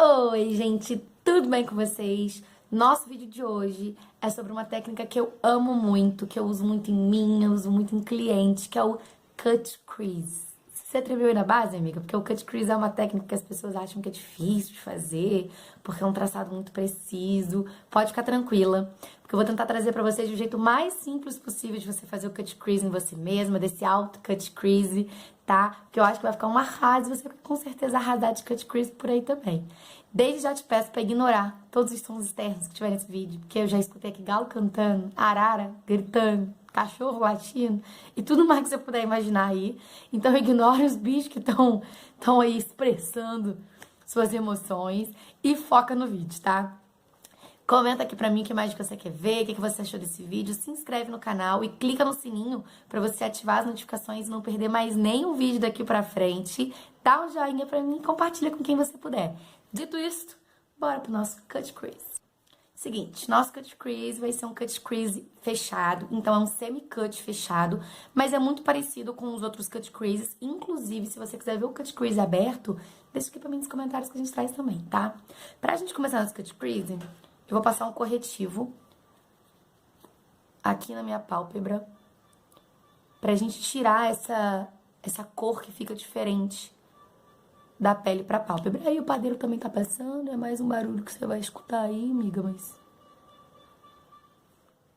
Oi, gente, tudo bem com vocês? Nosso vídeo de hoje é sobre uma técnica que eu amo muito, que eu uso muito em mim, eu uso muito em cliente, que é o cut crease. Você atreveu aí na base, amiga? Porque o cut crease é uma técnica que as pessoas acham que é difícil de fazer, porque é um traçado muito preciso. Pode ficar tranquila, porque eu vou tentar trazer pra vocês do jeito mais simples possível de você fazer o cut crease em você mesma, desse alto cut crease, tá? Porque eu acho que vai ficar um arraso e você vai com certeza arrasar de cut crease por aí também. Desde já te peço pra ignorar todos os sons externos que tiver nesse vídeo, porque eu já escutei aqui galo cantando, arara gritando, cachorro latindo e tudo mais que você puder imaginar aí. Então ignore os bichos que estão aí expressando suas emoções e foca no vídeo, tá? Comenta aqui pra mim o que mais você quer ver, o que você achou desse vídeo, se inscreve no canal e clica no sininho pra você ativar as notificações e não perder mais nenhum vídeo daqui pra frente. Dá um joinha pra mim e compartilha com quem você puder. Dito isto, bora pro nosso cut crease. Seguinte, nosso cut crease vai ser um cut crease fechado, então é um semi-cut fechado, mas é muito parecido com os outros cut creases. Inclusive, se você quiser ver o cut crease aberto, deixa aqui pra mim nos comentários que a gente traz também, tá? Pra gente começar nosso cut crease, eu vou passar um corretivo aqui na minha pálpebra pra gente tirar essa cor que fica diferente da pele pra pálpebra. Aí o padeiro também tá passando, é mais um barulho que você vai escutar aí, amiga, mas...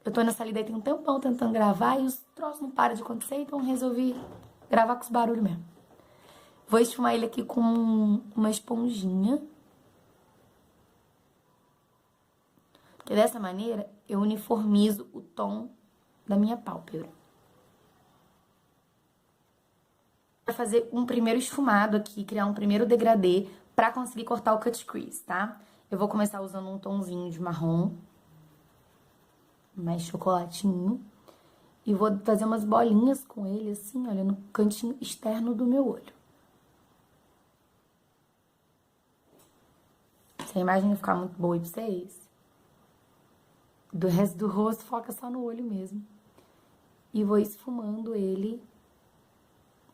Eu tô nessa lida aí tem um tempão tentando gravar e os troços não param de acontecer, então resolvi gravar com os barulhos mesmo. Vou esfumar ele aqui com uma esponjinha. Porque dessa maneira eu uniformizo o tom da minha pálpebra. Vou fazer um primeiro esfumado aqui, criar um primeiro degradê pra conseguir cortar o cut crease, tá? Eu vou começar usando um tomzinho de marrom, mais chocolatinho, e vou fazer umas bolinhas com ele, assim, olha, no cantinho externo do meu olho. Se a imagem não ficar muito boa aí pra vocês, do resto do rosto foca só no olho mesmo. E vou esfumando ele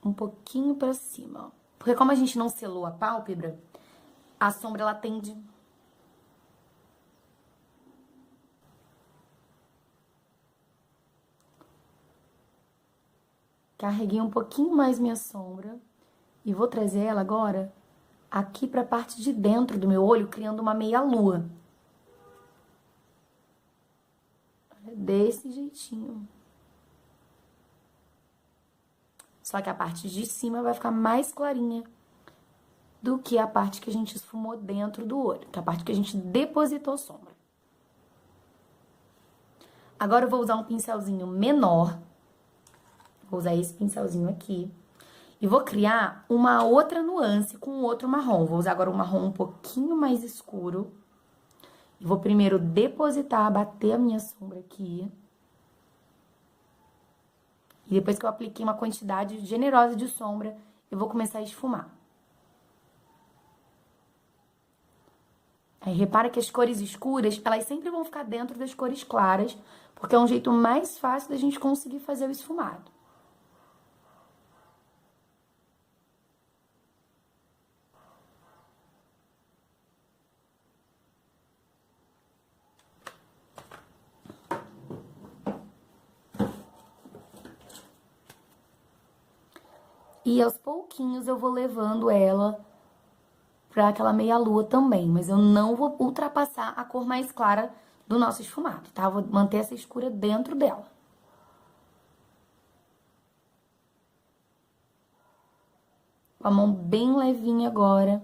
um pouquinho pra cima, ó. Porque como a gente não selou a pálpebra, a sombra, ela tende... Carreguei um pouquinho mais minha sombra e vou trazer ela agora aqui pra parte de dentro do meu olho, criando uma meia-lua. Desse jeitinho. Só que a parte de cima vai ficar mais clarinha do que a parte que a gente esfumou dentro do olho, que é a parte que a gente depositou sombra. Agora eu vou usar um pincelzinho menor. Vou usar esse pincelzinho aqui. E vou criar uma outra nuance com outro marrom. Vou usar agora um marrom um pouquinho mais escuro. E vou primeiro depositar, bater a minha sombra aqui. E depois que eu apliquei uma quantidade generosa de sombra, eu vou começar a esfumar. Aí repara que as cores escuras, elas sempre vão ficar dentro das cores claras, porque é um jeito mais fácil da gente conseguir fazer o esfumado. E aos pouquinhos eu vou levando ela pra aquela meia-lua também, mas eu não vou ultrapassar a cor mais clara do nosso esfumado, tá? Vou manter essa escura dentro dela. Com a mão bem levinha agora,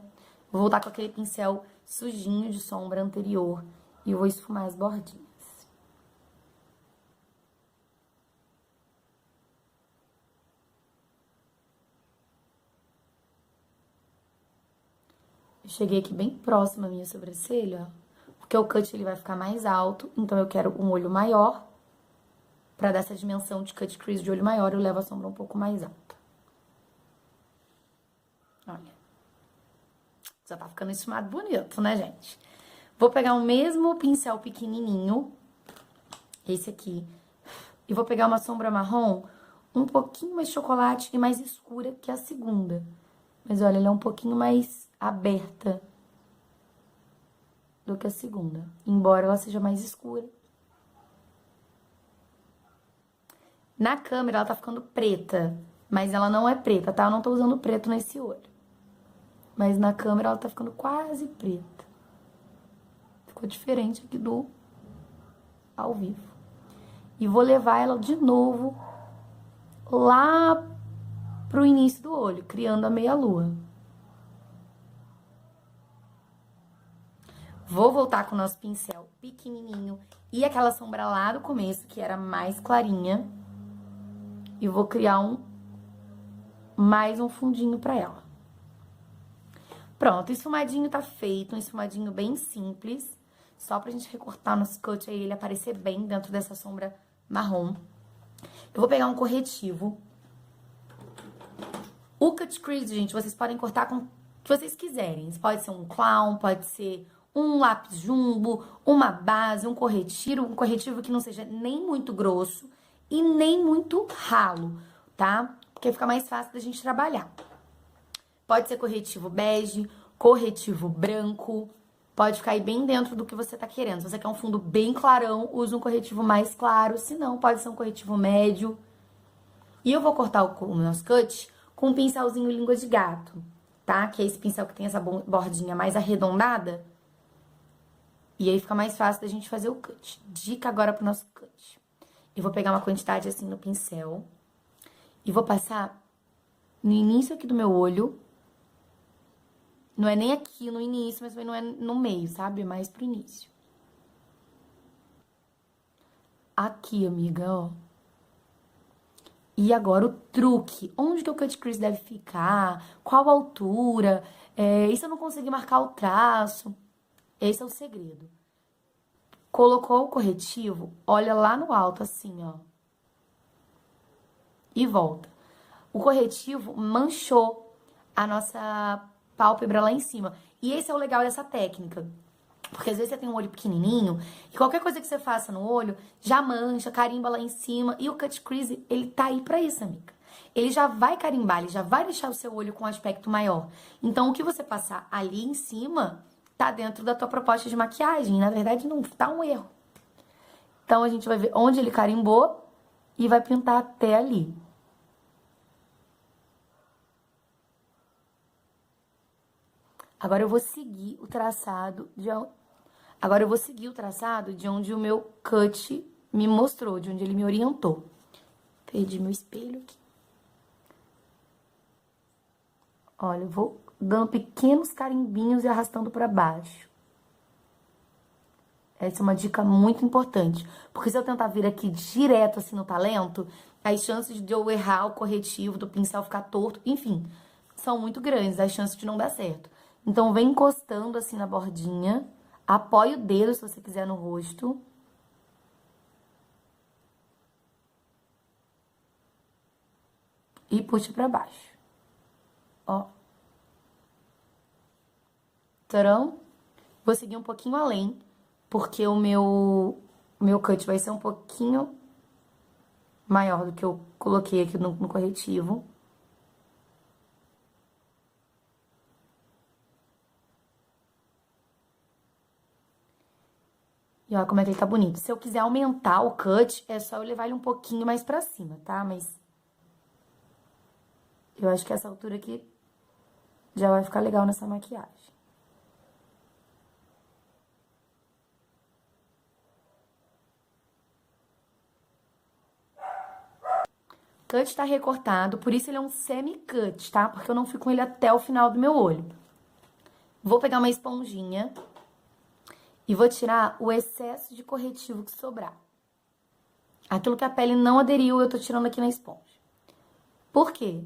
vou voltar com aquele pincel sujinho de sombra anterior e vou esfumar as bordinhas. Eu cheguei aqui bem próximo à minha sobrancelha, ó, porque o cut ele vai ficar mais alto, então eu quero um olho maior. Pra dar essa dimensão de cut crease de olho maior, eu levo a sombra um pouco mais alta. Olha. Já tá ficando esfumado bonito, né, gente? Vou pegar o mesmo pincel pequenininho, esse aqui, e vou pegar uma sombra marrom um pouquinho mais chocolate e mais escura que a segunda. Mas olha, ela é um pouquinho mais aberta do que a segunda, embora ela seja mais escura. Na câmera ela tá ficando preta, mas ela não é preta, tá? Eu não tô usando preto nesse olho. Mas na câmera ela tá ficando quase preta. Ficou diferente aqui do ao vivo. E vou levar ela de novo lá pro início do olho, criando a meia-lua. Vou voltar com o nosso pincel pequenininho e aquela sombra lá do começo, que era mais clarinha. E vou criar mais um fundinho pra ela. Pronto, o esfumadinho tá feito, um esfumadinho bem simples. Só pra gente recortar nosso cut aí, ele aparecer bem dentro dessa sombra marrom. Eu vou pegar um corretivo. O cut crease, gente, vocês podem cortar com o que vocês quiserem. Pode ser um clown, pode ser um lápis jumbo, uma base, um corretivo que não seja nem muito grosso e nem muito ralo, tá? Porque fica mais fácil da gente trabalhar. Pode ser corretivo bege, corretivo branco, pode ficar aí bem dentro do que você tá querendo. Se você quer um fundo bem clarão, use um corretivo mais claro, se não, pode ser um corretivo médio. E eu vou cortar o nosso cut com um pincelzinho língua de gato, tá? Que é esse pincel que tem essa bordinha mais arredondada. E aí fica mais fácil da gente fazer o cut. Dica agora pro nosso cut. Eu vou pegar uma quantidade assim no pincel e vou passar no início aqui do meu olho. Não é nem aqui no início, mas também não é no meio, sabe? É mais pro início. Aqui, amiga, ó. E agora o truque. Onde que o cut crease deve ficar? Qual a altura? E se eu não conseguir marcar o traço? Esse é o segredo. Colocou o corretivo, olha lá no alto, assim, ó. E volta. O corretivo manchou a nossa pálpebra lá em cima. E esse é o legal dessa técnica. Porque às vezes você tem um olho pequenininho e qualquer coisa que você faça no olho já mancha, carimba lá em cima. E o cut crease, ele tá aí pra isso, amiga. Ele já vai carimbar, ele já vai deixar o seu olho com um aspecto maior. Então, o que você passar ali em cima tá dentro da tua proposta de maquiagem. Na verdade, não tá um erro. Então, a gente vai ver onde ele carimbou e vai pintar até ali. Agora eu vou seguir o traçado de onde o meu cut me mostrou, de onde ele me orientou. Perdi meu espelho aqui. Olha, eu vou dando pequenos carimbinhos e arrastando pra baixo. Essa é uma dica muito importante, porque se eu tentar vir aqui direto assim no talento, as chances de eu errar o corretivo, do pincel ficar torto, enfim, são muito grandes, as chances de não dar certo. Então, vem encostando assim na bordinha, apoia o dedo se você quiser no rosto. E puxa pra baixo. Ó. Tcharam? Vou seguir um pouquinho além, porque o meu cut vai ser um pouquinho maior do que eu coloquei aqui no corretivo. E olha como é que ele tá bonito. Se eu quiser aumentar o cut, é só eu levar ele um pouquinho mais pra cima, tá? Mas eu acho que essa altura aqui já vai ficar legal nessa maquiagem. O cut tá recortado, por isso ele é um semi-cut, tá? Porque eu não fui com ele até o final do meu olho. Vou pegar uma esponjinha e vou tirar o excesso de corretivo que sobrar. Aquilo que a pele não aderiu, eu tô tirando aqui na esponja. Por quê?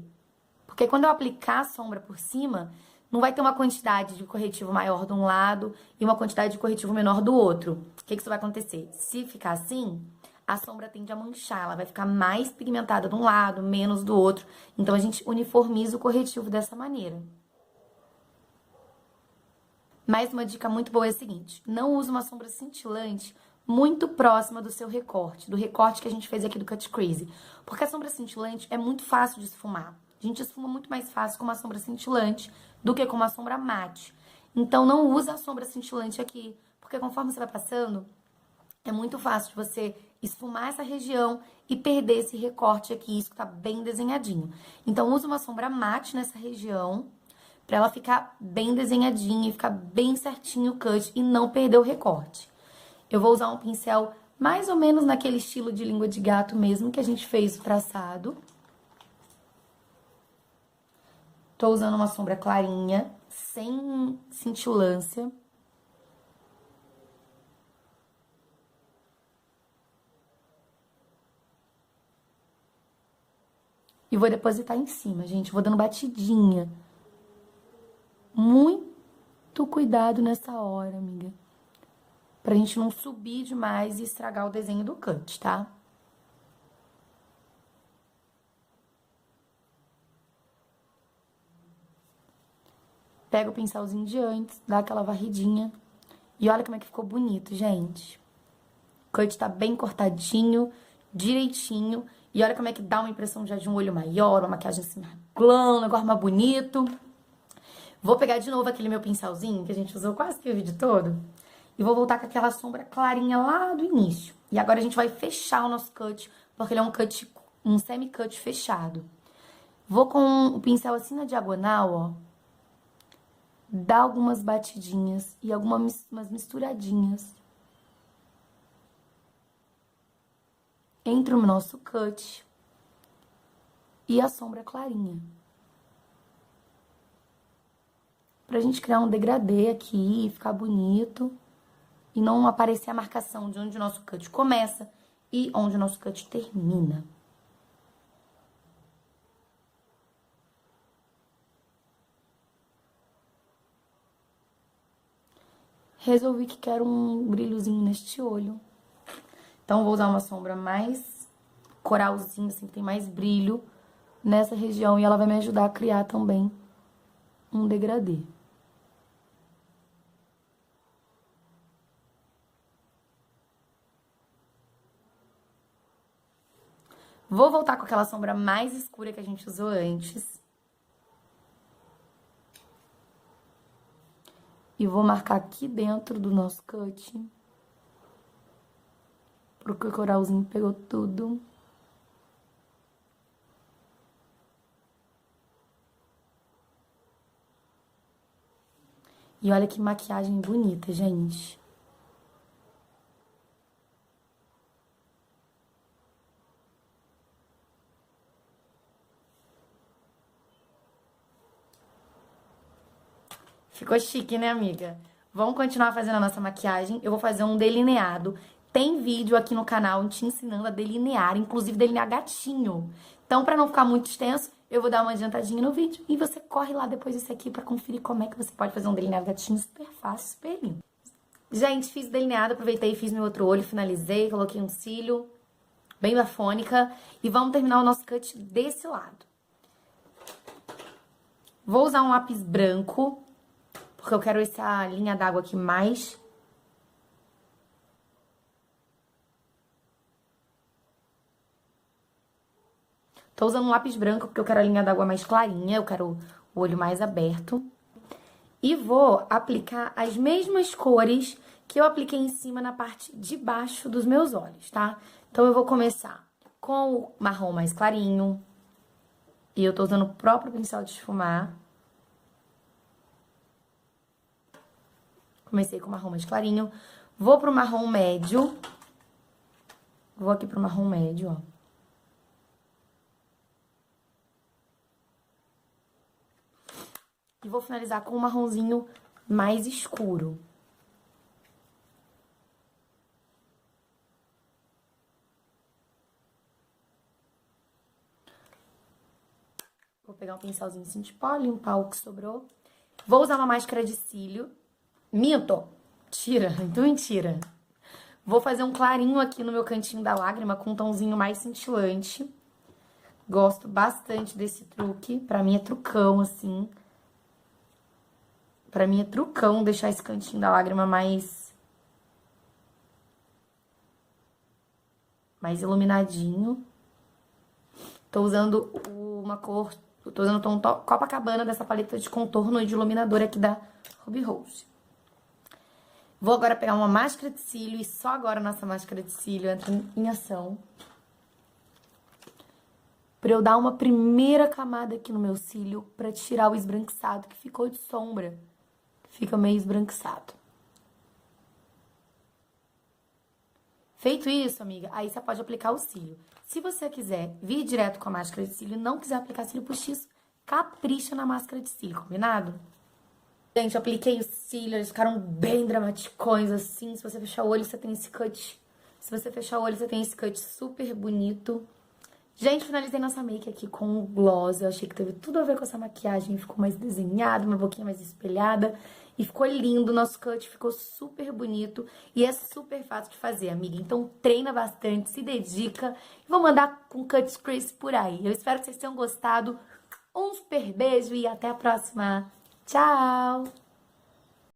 Porque quando eu aplicar a sombra por cima, não vai ter uma quantidade de corretivo maior de um lado e uma quantidade de corretivo menor do outro. O que isso vai acontecer? Se ficar assim, a sombra tende a manchar, ela vai ficar mais pigmentada de um lado, menos do outro. Então, a gente uniformiza o corretivo dessa maneira. Mais uma dica muito boa é a seguinte: não use uma sombra cintilante muito próxima do seu recorte, do recorte que a gente fez aqui do cut crease. Porque a sombra cintilante é muito fácil de esfumar. A gente esfuma muito mais fácil com uma sombra cintilante do que com uma sombra mate. Então, não usa a sombra cintilante aqui, Porque conforme você vai passando, é muito fácil de você esfumar essa região e perder esse recorte aqui, isso que tá bem desenhadinho. Então, usa uma sombra mate nessa região, pra ela ficar bem desenhadinha e ficar bem certinho o cut e não perder o recorte. Eu vou usar um pincel mais ou menos naquele estilo de língua de gato mesmo que a gente fez o traçado. Tô usando uma sombra clarinha, sem cintilância. E vou depositar em cima, gente. Vou dando batidinha. Muito cuidado nessa hora, amiga. Pra gente não subir demais e estragar o desenho do cut, tá? Pega o pincelzinho de antes, dá aquela varridinha. E olha como é que ficou bonito, gente. O cut tá bem cortadinho, direitinho. E olha como é que dá uma impressão já de um olho maior, uma maquiagem assim mais glam, um negócio mais bonito. Vou pegar de novo aquele meu pincelzinho que a gente usou quase que o vídeo todo. E vou voltar com aquela sombra clarinha lá do início. E agora a gente vai fechar o nosso cut, porque ele é um cut, um semi-cut fechado. Vou com o pincel assim na diagonal, ó. Dar algumas batidinhas e umas misturadinhas entre o nosso cut e a sombra clarinha. Pra gente criar um degradê aqui e ficar bonito. E não aparecer a marcação de onde o nosso cut começa e onde o nosso cut termina. Resolvi que quero um brilhozinho neste olho. Então, vou usar uma sombra mais coralzinha, assim, que tem mais brilho nessa região. E ela vai me ajudar a criar também um degradê. Vou voltar com aquela sombra mais escura que a gente usou antes. E vou marcar aqui dentro do nosso cut. Porque o coralzinho pegou tudo. E olha que maquiagem bonita, gente. Ficou chique, né, amiga? Vamos continuar fazendo a nossa maquiagem. Eu vou fazer um delineado. Tem vídeo aqui no canal te ensinando a delinear, inclusive delinear gatinho. Então, pra não ficar muito extenso, eu vou dar uma adiantadinha no vídeo e você corre lá depois desse aqui pra conferir como é que você pode fazer um delineado gatinho super fácil, super lindo. Gente, fiz o delineado, aproveitei e fiz meu outro olho, finalizei, coloquei um cílio bem bafônica. E vamos terminar o nosso cut desse lado. Vou usar um lápis branco, porque eu quero essa linha d'água aqui mais. Tô usando um lápis branco porque eu quero a linha d'água mais clarinha, eu quero o olho mais aberto. E vou aplicar as mesmas cores que eu apliquei em cima na parte de baixo dos meus olhos, tá? Então, eu vou começar com o marrom mais clarinho. E eu tô usando o próprio pincel de esfumar. Comecei com o marrom mais clarinho. Vou pro marrom médio. Vou aqui pro marrom médio, ó. E vou finalizar com um marronzinho mais escuro. Vou pegar um pincelzinho assim de pó, limpar o que sobrou. Vou usar uma máscara de cílio. Minto! Tira, muito mentira. Vou fazer um clarinho aqui no meu cantinho da lágrima com um tomzinho mais cintilante. Gosto bastante desse truque. Pra mim é trucão, assim. Pra mim é trucão deixar esse cantinho da lágrima mais iluminadinho. Tô usando uma cor... Tô usando o tom Copacabana dessa paleta de contorno e de iluminador aqui da Ruby Rose. Vou agora pegar uma máscara de cílio e só agora a nossa máscara de cílio entra em ação. Pra eu dar uma primeira camada aqui no meu cílio pra tirar o esbranquiçado que ficou de sombra. Fica meio esbranquiçado. Feito isso, amiga, aí você pode aplicar o cílio. Se você quiser vir direto com a máscara de cílio e não quiser aplicar cílio postiço, capricha na máscara de cílio, combinado? Gente, eu apliquei os cílios, eles ficaram bem dramaticões, assim. Se você fechar o olho, você tem esse cut. Se você fechar o olho, você tem esse cut super bonito. Gente, finalizei nossa make aqui com o gloss. Eu achei que teve tudo a ver com essa maquiagem. Ficou mais desenhado, uma boquinha mais espelhada. E ficou lindo, nosso cut ficou super bonito. E é super fácil de fazer, amiga. Então treina bastante, se dedica. E vou mandar com cut crease por aí. Eu espero que vocês tenham gostado. Um super beijo e até a próxima. Tchau!